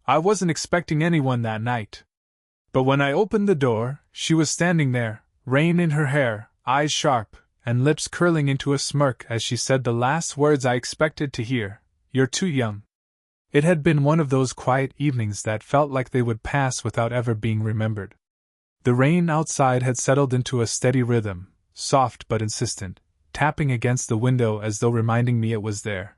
I wasn't expecting anyone that night. But when I opened the door, she was standing there, rain in her hair, eyes sharp, and lips curling into a smirk as she said the last words I expected to hear, "You're too young." It had been one of those quiet evenings that felt like they would pass without ever being remembered. The rain outside had settled into a steady rhythm, soft but insistent, tapping against the window as though reminding me it was there.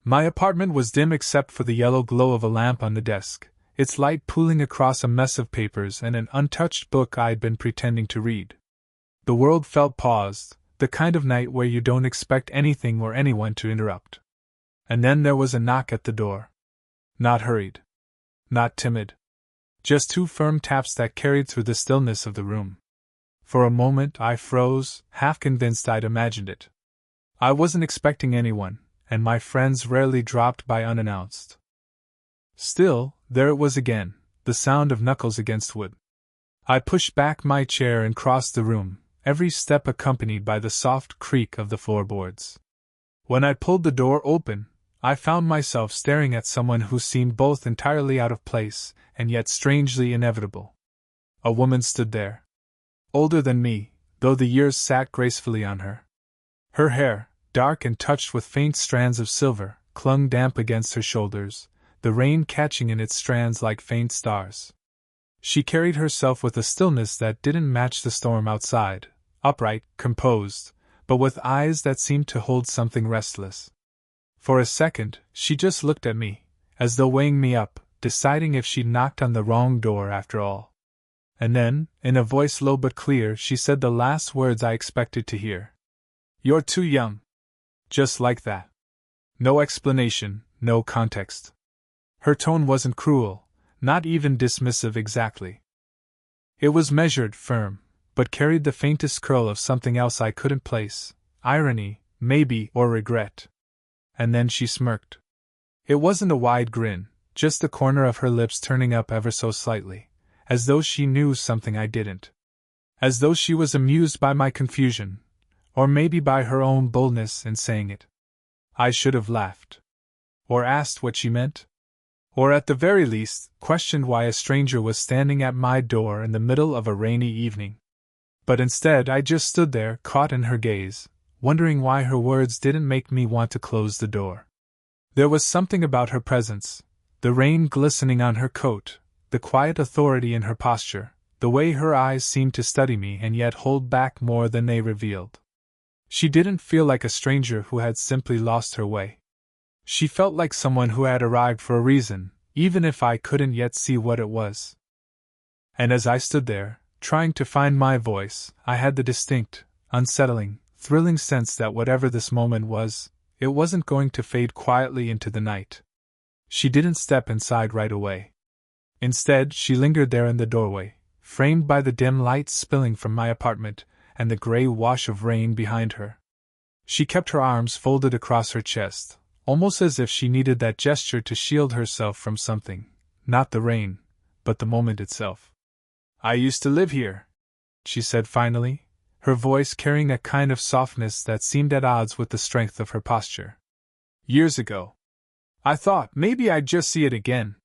My apartment was dim except for the yellow glow of a lamp on the desk, its light pooling across a mess of papers and an untouched book I'd been pretending to read. The world felt paused, the kind of night where you don't expect anything or anyone to interrupt. And then there was a knock at the door. Not hurried. Not timid. Just two firm taps that carried through the stillness of the room. For a moment I froze, half convinced I'd imagined it. I wasn't expecting anyone, and my friends rarely dropped by unannounced. Still, there it was again, the sound of knuckles against wood. I pushed back my chair and crossed the room, every step accompanied by the soft creak of the floorboards. When I pulled the door open, I found myself staring at someone who seemed both entirely out of place and yet strangely inevitable. A woman stood there. Older than me, though the years sat gracefully on her. Her hair, dark and touched with faint strands of silver, clung damp against her shoulders, the rain catching in its strands like faint stars. She carried herself with a stillness that didn't match the storm outside, upright, composed, but with eyes that seemed to hold something restless. For a second, she just looked at me, as though weighing me up, deciding if she'd knocked on the wrong door after all. And then, in a voice low but clear, she said the last words I expected to hear. "You're too young." Just like that. No explanation, no context. Her tone wasn't cruel, not even dismissive exactly. It was measured, firm, but carried the faintest curl of something else I couldn't place, irony, maybe, or regret. And then she smirked. It wasn't a wide grin, just the corner of her lips turning up ever so slightly, as though she knew something I didn't. As though she was amused by my confusion, or maybe by her own boldness in saying it. I should have laughed. Or asked what she meant. Or at the very least, questioned why a stranger was standing at my door in the middle of a rainy evening. But instead I just stood there, caught in her gaze, wondering why her words didn't make me want to close the door. There was something about her presence, the rain glistening on her coat, the quiet authority in her posture, the way her eyes seemed to study me and yet hold back more than they revealed. She didn't feel like a stranger who had simply lost her way. She felt like someone who had arrived for a reason, even if I couldn't yet see what it was. And as I stood there, trying to find my voice, I had the distinct, unsettling, thrilling sense that whatever this moment was, it wasn't going to fade quietly into the night. She didn't step inside right away. Instead, she lingered there in the doorway, framed by the dim light spilling from my apartment and the gray wash of rain behind her. She kept her arms folded across her chest, almost as if she needed that gesture to shield herself from something, not the rain, but the moment itself. "I used to live here," she said finally, her voice carrying a kind of softness that seemed at odds with the strength of her posture. "Years ago. I thought maybe I'd just see it again.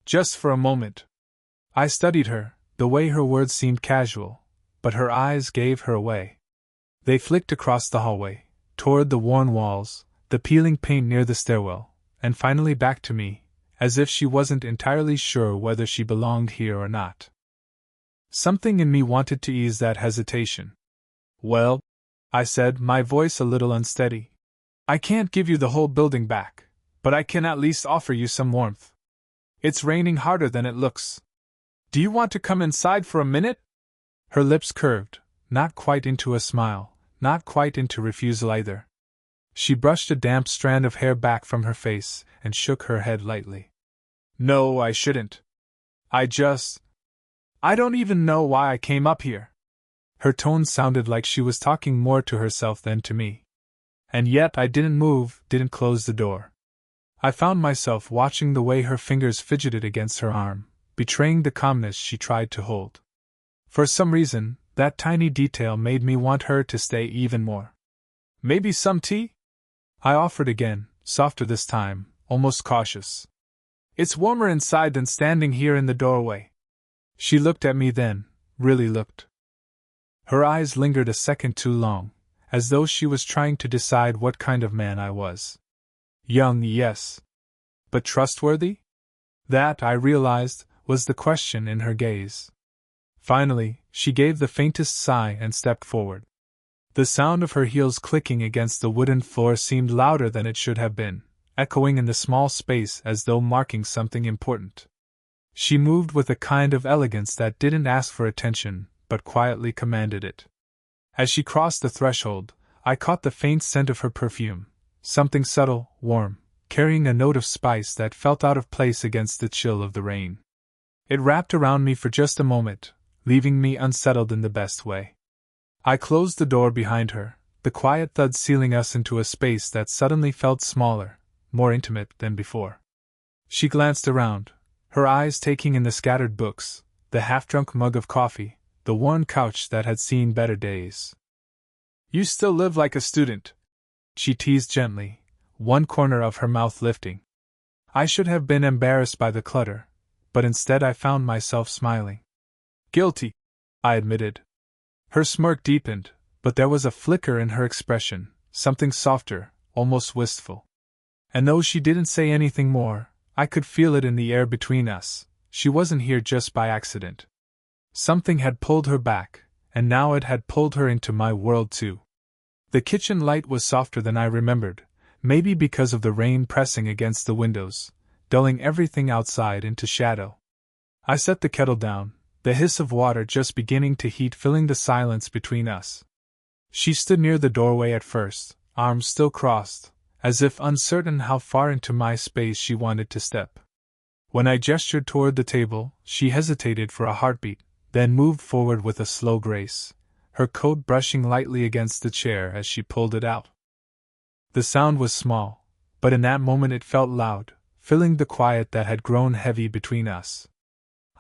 Just for a moment." I studied her, the way her words seemed casual, but her eyes gave her away. They flicked across the hallway, toward the worn walls, the peeling paint near the stairwell, and finally back to me, as if she wasn't entirely sure whether she belonged here or not. Something in me wanted to ease that hesitation. "Well," I said, my voice a little unsteady, "I can't give you the whole building back, but I can at least offer you some warmth. It's raining harder than it looks. Do you want to come inside for a minute?" Her lips curved, not quite into a smile, not quite into refusal either. She brushed a damp strand of hair back from her face and shook her head lightly. "No, I shouldn't. I don't even know why I came up here." Her tone sounded like she was talking more to herself than to me. And yet I didn't move, didn't close the door. I found myself watching the way her fingers fidgeted against her arm, betraying the calmness she tried to hold. For some reason, that tiny detail made me want her to stay even more. "Maybe some tea?" I offered again, softer this time, almost cautious. It's warmer inside than standing here in the doorway. She looked at me then, really looked. Her eyes lingered a second too long, as though she was trying to decide what kind of man I was. Young, yes. But trustworthy? That, I realized, was the question in her gaze. Finally, she gave the faintest sigh and stepped forward. The sound of her heels clicking against the wooden floor seemed louder than it should have been, echoing in the small space as though marking something important. She moved with a kind of elegance that didn't ask for attention, but quietly commanded it. As she crossed the threshold, I caught the faint scent of her perfume, something subtle, warm, carrying a note of spice that felt out of place against the chill of the rain. It wrapped around me for just a moment, leaving me unsettled in the best way. I closed the door behind her, the quiet thud sealing us into a space that suddenly felt smaller, more intimate than before. She glanced around, her eyes taking in the scattered books, the half-drunk mug of coffee, the worn couch that had seen better days. You still live like a student, she teased gently, one corner of her mouth lifting. I should have been embarrassed by the clutter, but instead I found myself smiling. Guilty, I admitted. Her smirk deepened, but there was a flicker in her expression, something softer, almost wistful. And though she didn't say anything more, I could feel it in the air between us. She wasn't here just by accident. Something had pulled her back, and now it had pulled her into my world too. The kitchen light was softer than I remembered, maybe because of the rain pressing against the windows, dulling everything outside into shadow. I set the kettle down, the hiss of water just beginning to heat filling the silence between us. She stood near the doorway at first, arms still crossed, as if uncertain how far into my space she wanted to step. When I gestured toward the table, she hesitated for a heartbeat, then moved forward with a slow grace, her coat brushing lightly against the chair as she pulled it out. The sound was small, but in that moment it felt loud, filling the quiet that had grown heavy between us.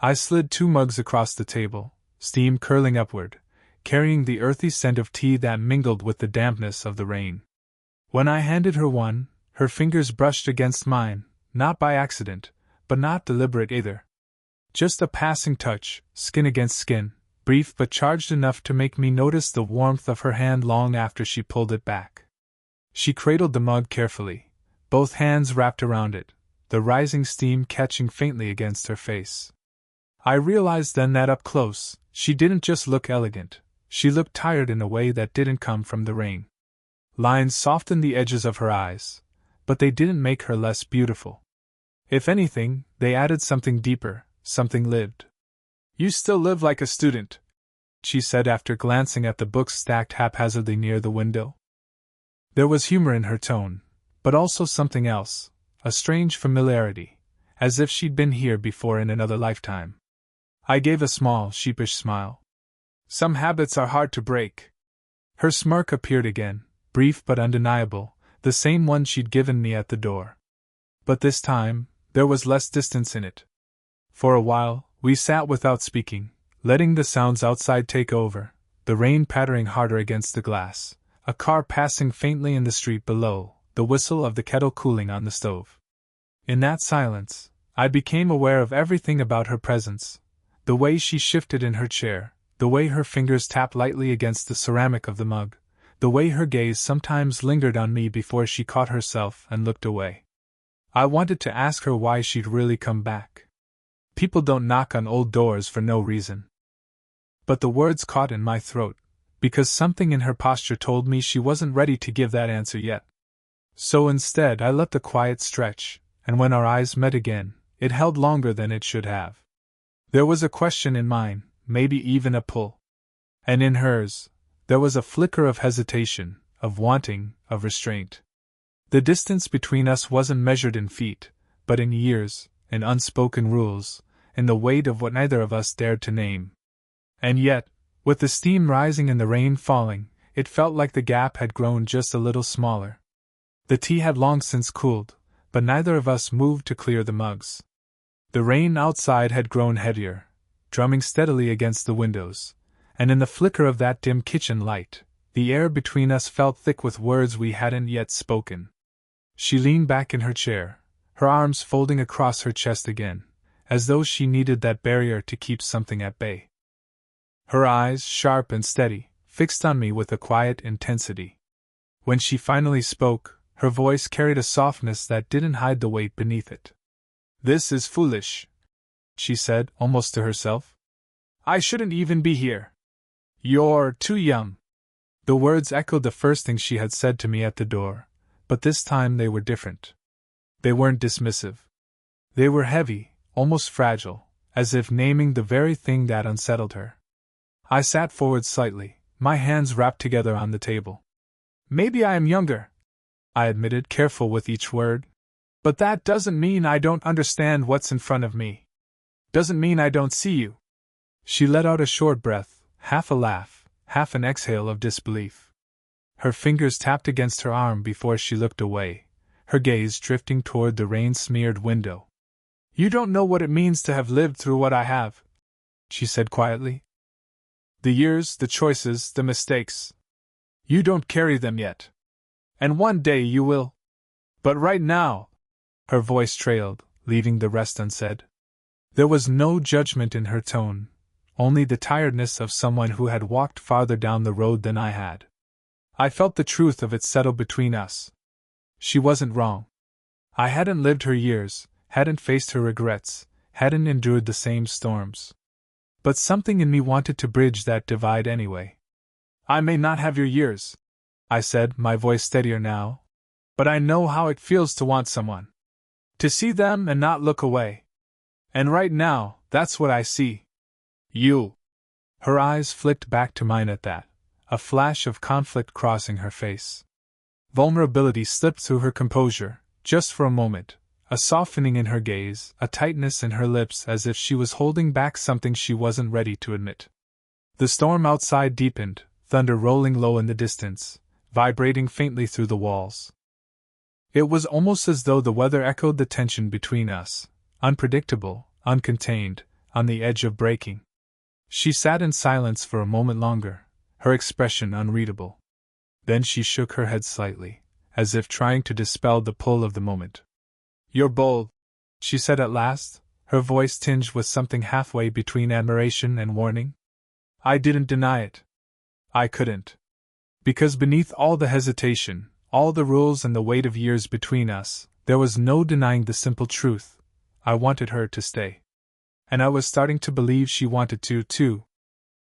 I slid 2 mugs across the table, steam curling upward, carrying the earthy scent of tea that mingled with the dampness of the rain. When I handed her one, her fingers brushed against mine, not by accident, but not deliberate either. Just a passing touch, skin against skin, brief but charged enough to make me notice the warmth of her hand long after she pulled it back. She cradled the mug carefully, both hands wrapped around it, the rising steam catching faintly against her face. I realized then that up close, she didn't just look elegant, she looked tired in a way that didn't come from the rain. Lines softened the edges of her eyes, but they didn't make her less beautiful. If anything, they added something deeper, something lived. You still live like a student, she said after glancing at the books stacked haphazardly near the window. There was humor in her tone, but also something else, a strange familiarity, as if she'd been here before in another lifetime. I gave a small, sheepish smile. Some habits are hard to break. Her smirk appeared again, brief but undeniable, the same one she'd given me at the door. But this time, there was less distance in it. For a while, we sat without speaking, letting the sounds outside take over, the rain pattering harder against the glass, a car passing faintly in the street below, the whistle of the kettle cooling on the stove. In that silence, I became aware of everything about her presence, the way she shifted in her chair, the way her fingers tapped lightly against the ceramic of the mug, the way her gaze sometimes lingered on me before she caught herself and looked away. I wanted to ask her why she'd really come back. People don't knock on old doors for no reason. But the words caught in my throat, because something in her posture told me she wasn't ready to give that answer yet. So instead I let the quiet stretch, and when our eyes met again, it held longer than it should have. There was a question in mine, maybe even a pull. And in hers, there was a flicker of hesitation, of wanting, of restraint. The distance between us wasn't measured in feet, but in years, in unspoken rules, in the weight of what neither of us dared to name. And yet, with the steam rising and the rain falling, it felt like the gap had grown just a little smaller. The tea had long since cooled, but neither of us moved to clear the mugs. The rain outside had grown heavier, drumming steadily against the windows, and in the flicker of that dim kitchen light, the air between us felt thick with words we hadn't yet spoken. She leaned back in her chair, her arms folding across her chest again, as though she needed that barrier to keep something at bay. Her eyes, sharp and steady, fixed on me with a quiet intensity. When she finally spoke, her voice carried a softness that didn't hide the weight beneath it. "This is foolish," she said, almost to herself. "I shouldn't even be here. You're too young." The words echoed the first thing she had said to me at the door, but this time they were different. They weren't dismissive. They were heavy, almost fragile, as if naming the very thing that unsettled her. I sat forward slightly, my hands wrapped together on the table. "Maybe I am younger," I admitted, careful with each word. "But that doesn't mean I don't understand what's in front of me. Doesn't mean I don't see you." She let out a short breath, half a laugh, half an exhale of disbelief. Her fingers tapped against her arm before she looked away, her gaze drifting toward the rain-smeared window. "You don't know what it means to have lived through what I have," she said quietly. "The years, the choices, the mistakes. You don't carry them yet. And one day you will. But right now," her voice trailed, leaving the rest unsaid. There was no judgment in her tone, only the tiredness of someone who had walked farther down the road than I had. I felt the truth of it settle between us. She wasn't wrong. I hadn't lived her years, hadn't faced her regrets, hadn't endured the same storms. But something in me wanted to bridge that divide anyway. "I may not have your years," I said, my voice steadier now, "but I know how it feels to want someone. To see them and not look away. And right now, that's what I see. You." Her eyes flicked back to mine at that, a flash of conflict crossing her face. Vulnerability slipped through her composure, just for a moment, a softening in her gaze, a tightness in her lips as if she was holding back something she wasn't ready to admit. The storm outside deepened, thunder rolling low in the distance, vibrating faintly through the walls. It was almost as though the weather echoed the tension between us, unpredictable, uncontained, on the edge of breaking. She sat in silence for a moment longer, her expression unreadable. Then she shook her head slightly, as if trying to dispel the pull of the moment. "You're bold," she said at last, her voice tinged with something halfway between admiration and warning. I didn't deny it. I couldn't. Because beneath all the hesitation, all the rules and the weight of years between us, there was no denying the simple truth. I wanted her to stay. And I was starting to believe she wanted to, too.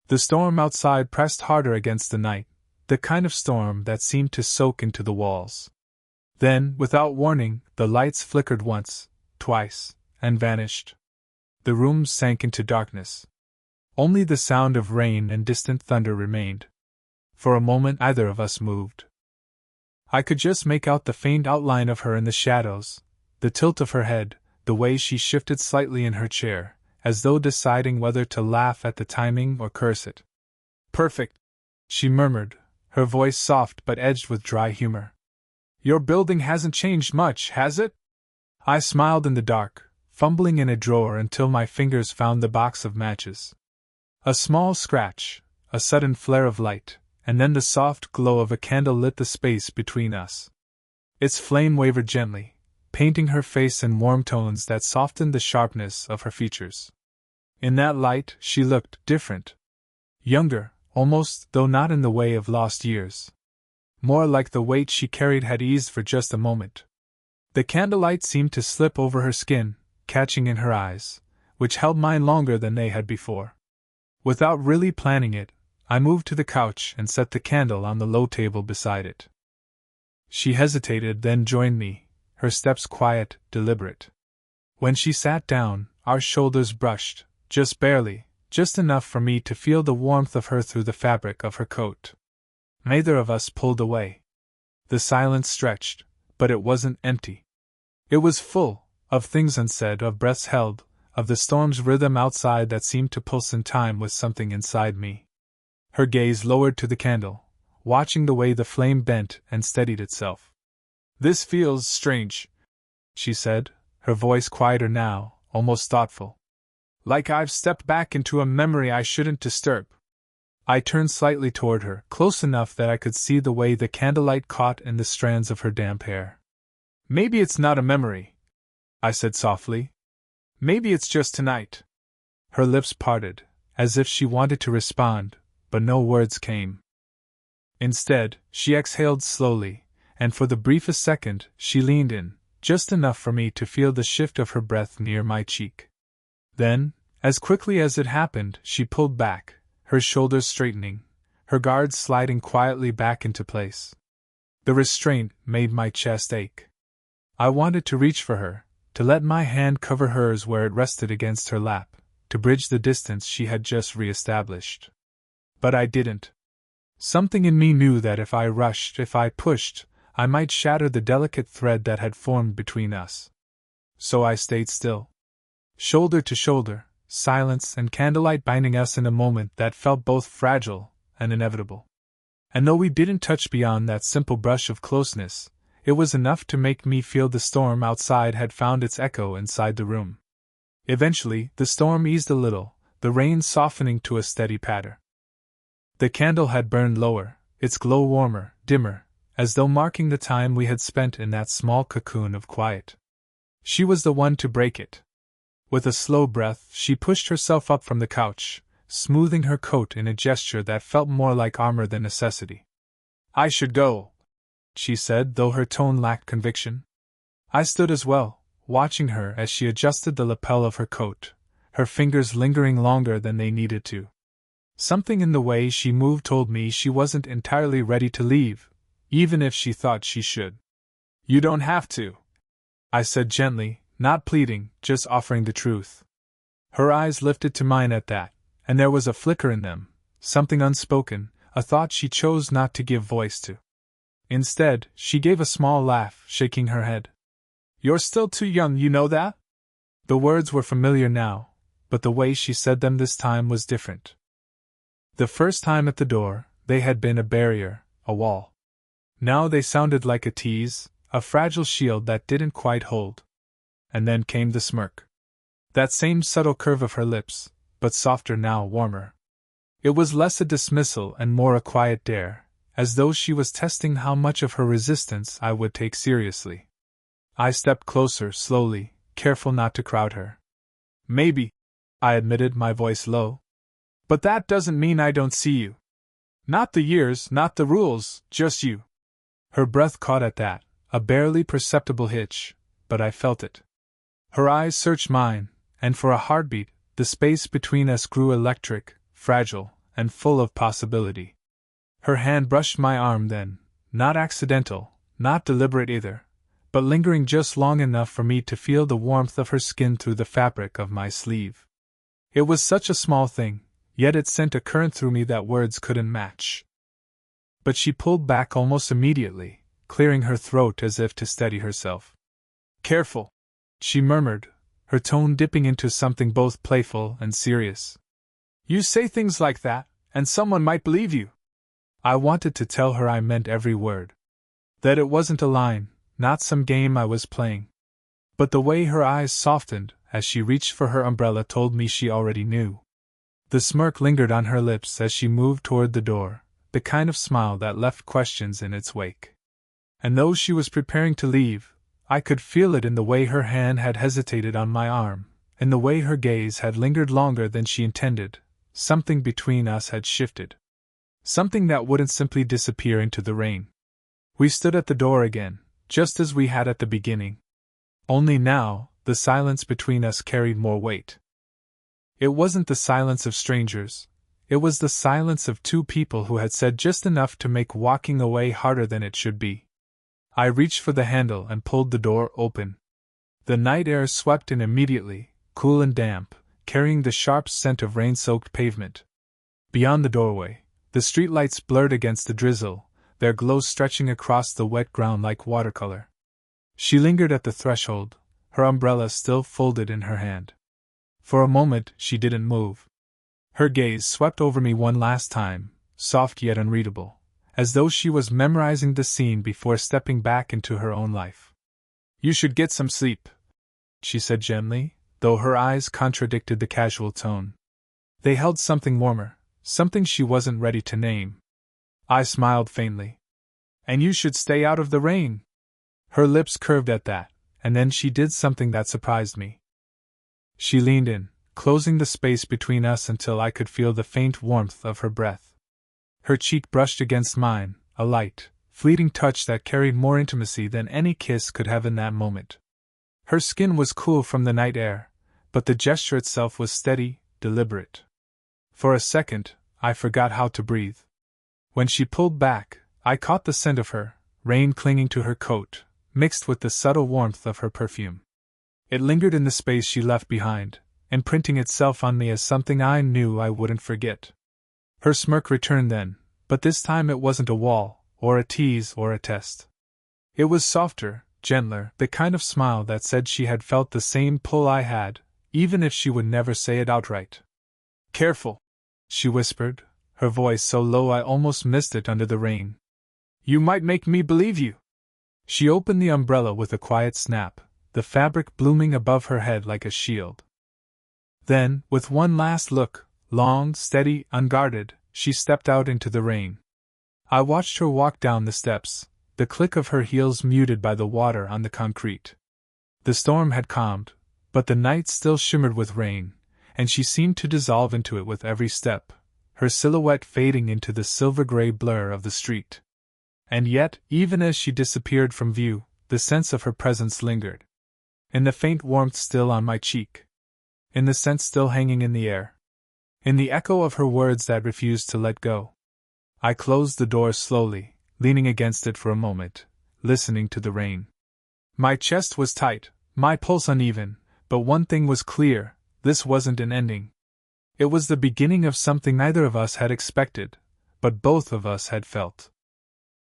The storm outside pressed harder against the night, the kind of storm that seemed to soak into the walls. Then, without warning, the lights flickered once, twice, and vanished. The room sank into darkness. Only the sound of rain and distant thunder remained. For a moment neither of us moved. I could just make out the faint outline of her in the shadows, the tilt of her head, the way she shifted slightly in her chair, as though deciding whether to laugh at the timing or curse it. "Perfect," she murmured, her voice soft but edged with dry humor. "Your building hasn't changed much, has it?" I smiled in the dark, fumbling in a drawer until my fingers found the box of matches. A small scratch, a sudden flare of light, and then the soft glow of a candle lit the space between us. Its flame wavered gently, painting her face in warm tones that softened the sharpness of her features. In that light, she looked different. Younger, almost, though not in the way of lost years. More like the weight she carried had eased for just a moment. The candlelight seemed to slip over her skin, catching in her eyes, which held mine longer than they had before. Without really planning it, I moved to the couch and set the candle on the low table beside it. She hesitated, then joined me, her steps quiet, deliberate. When she sat down, our shoulders brushed, just barely, just enough for me to feel the warmth of her through the fabric of her coat. Neither of us pulled away. The silence stretched, but it wasn't empty. It was full, of things unsaid, of breaths held, of the storm's rhythm outside that seemed to pulse in time with something inside me. Her gaze lowered to the candle, watching the way the flame bent and steadied itself. "This feels strange," she said, her voice quieter now, almost thoughtful. "Like I've stepped back into a memory I shouldn't disturb." I turned slightly toward her, close enough that I could see the way the candlelight caught in the strands of her damp hair. "Maybe it's not a memory," I said softly. Maybe it's just tonight. Her lips parted, as if she wanted to respond, but no words came. Instead, she exhaled slowly, and for the briefest second, she leaned in, just enough for me to feel the shift of her breath near my cheek. Then, as quickly as it happened, she pulled back, her shoulders straightening, her guards sliding quietly back into place. The restraint made my chest ache. I wanted to reach for her, to let my hand cover hers where it rested against her lap, to bridge the distance she had just re-established. But I didn't. Something in me knew that if I rushed, if I pushed, I might shatter the delicate thread that had formed between us. So I stayed still. Shoulder to shoulder, silence and candlelight binding us in a moment that felt both fragile and inevitable. And though we didn't touch beyond that simple brush of closeness, it was enough to make me feel the storm outside had found its echo inside the room. Eventually, the storm eased a little, the rain softening to a steady patter. The candle had burned lower, its glow warmer, dimmer, as though marking the time we had spent in that small cocoon of quiet. She was the one to break it. With a slow breath, she pushed herself up from the couch, smoothing her coat in a gesture that felt more like armor than necessity. "I should go," she said, though her tone lacked conviction. I stood as well, watching her as she adjusted the lapel of her coat, her fingers lingering longer than they needed to. Something in the way she moved told me she wasn't entirely ready to leave, even if she thought she should. "You don't have to," I said gently, not pleading, just offering the truth. Her eyes lifted to mine at that, and there was a flicker in them, something unspoken, a thought she chose not to give voice to. Instead, she gave a small laugh, shaking her head. "You're still too young, you know that?" The words were familiar now, but the way she said them this time was different. The first time at the door, they had been a barrier, a wall. Now they sounded like a tease, a fragile shield that didn't quite hold. And then came the smirk. That same subtle curve of her lips, but softer now, warmer. It was less a dismissal and more a quiet dare, as though she was testing how much of her resistance I would take seriously. I stepped closer, slowly, careful not to crowd her. "Maybe," I admitted, my voice low. "But that doesn't mean I don't see you. Not the years, not the rules, just you." Her breath caught at that, a barely perceptible hitch, but I felt it. Her eyes searched mine, and for a heartbeat, the space between us grew electric, fragile, and full of possibility. Her hand brushed my arm then, not accidental, not deliberate either, but lingering just long enough for me to feel the warmth of her skin through the fabric of my sleeve. It was such a small thing, yet it sent a current through me that words couldn't match. But she pulled back almost immediately, clearing her throat as if to steady herself. "Careful," she murmured, her tone dipping into something both playful and serious. "You say things like that, and someone might believe you." I wanted to tell her I meant every word. That it wasn't a line, not some game I was playing. But the way her eyes softened as she reached for her umbrella told me she already knew. The smirk lingered on her lips as she moved toward the door, the kind of smile that left questions in its wake. And though she was preparing to leave, I could feel it in the way her hand had hesitated on my arm, in the way her gaze had lingered longer than she intended. Something between us had shifted. Something that wouldn't simply disappear into the rain. We stood at the door again, just as we had at the beginning. Only now, the silence between us carried more weight. It wasn't the silence of strangers. It was the silence of two people who had said just enough to make walking away harder than it should be. I reached for the handle and pulled the door open. The night air swept in immediately, cool and damp, carrying the sharp scent of rain-soaked pavement. Beyond the doorway, the streetlights blurred against the drizzle, their glow stretching across the wet ground like watercolor. She lingered at the threshold, her umbrella still folded in her hand. For a moment she didn't move. Her gaze swept over me one last time, soft yet unreadable, as though she was memorizing the scene before stepping back into her own life. "You should get some sleep," she said gently, though her eyes contradicted the casual tone. They held something warmer, something she wasn't ready to name. I smiled faintly. "And you should stay out of the rain." Her lips curved at that, and then she did something that surprised me. She leaned in, closing the space between us until I could feel the faint warmth of her breath. Her cheek brushed against mine, a light, fleeting touch that carried more intimacy than any kiss could have in that moment. Her skin was cool from the night air, but the gesture itself was steady, deliberate. For a second, I forgot how to breathe. When she pulled back, I caught the scent of her, rain clinging to her coat, mixed with the subtle warmth of her perfume. It lingered in the space she left behind, imprinting itself on me as something I knew I wouldn't forget. Her smirk returned then, but this time it wasn't a wall, or a tease, or a test. It was softer, gentler, the kind of smile that said she had felt the same pull I had, even if she would never say it outright. "Careful," she whispered, her voice so low I almost missed it under the rain. "You might make me believe you." She opened the umbrella with a quiet snap, the fabric blooming above her head like a shield. Then, with one last look, long, steady, unguarded, she stepped out into the rain. I watched her walk down the steps, the click of her heels muted by the water on the concrete. The storm had calmed, but the night still shimmered with rain, and she seemed to dissolve into it with every step, her silhouette fading into the silver-gray blur of the street. And yet, even as she disappeared from view, the sense of her presence lingered. In the faint warmth still on my cheek. In the scent still hanging in the air. In the echo of her words that refused to let go. I closed the door slowly, leaning against it for a moment, listening to the rain. My chest was tight, my pulse uneven, but one thing was clear: this wasn't an ending. It was the beginning of something neither of us had expected, but both of us had felt.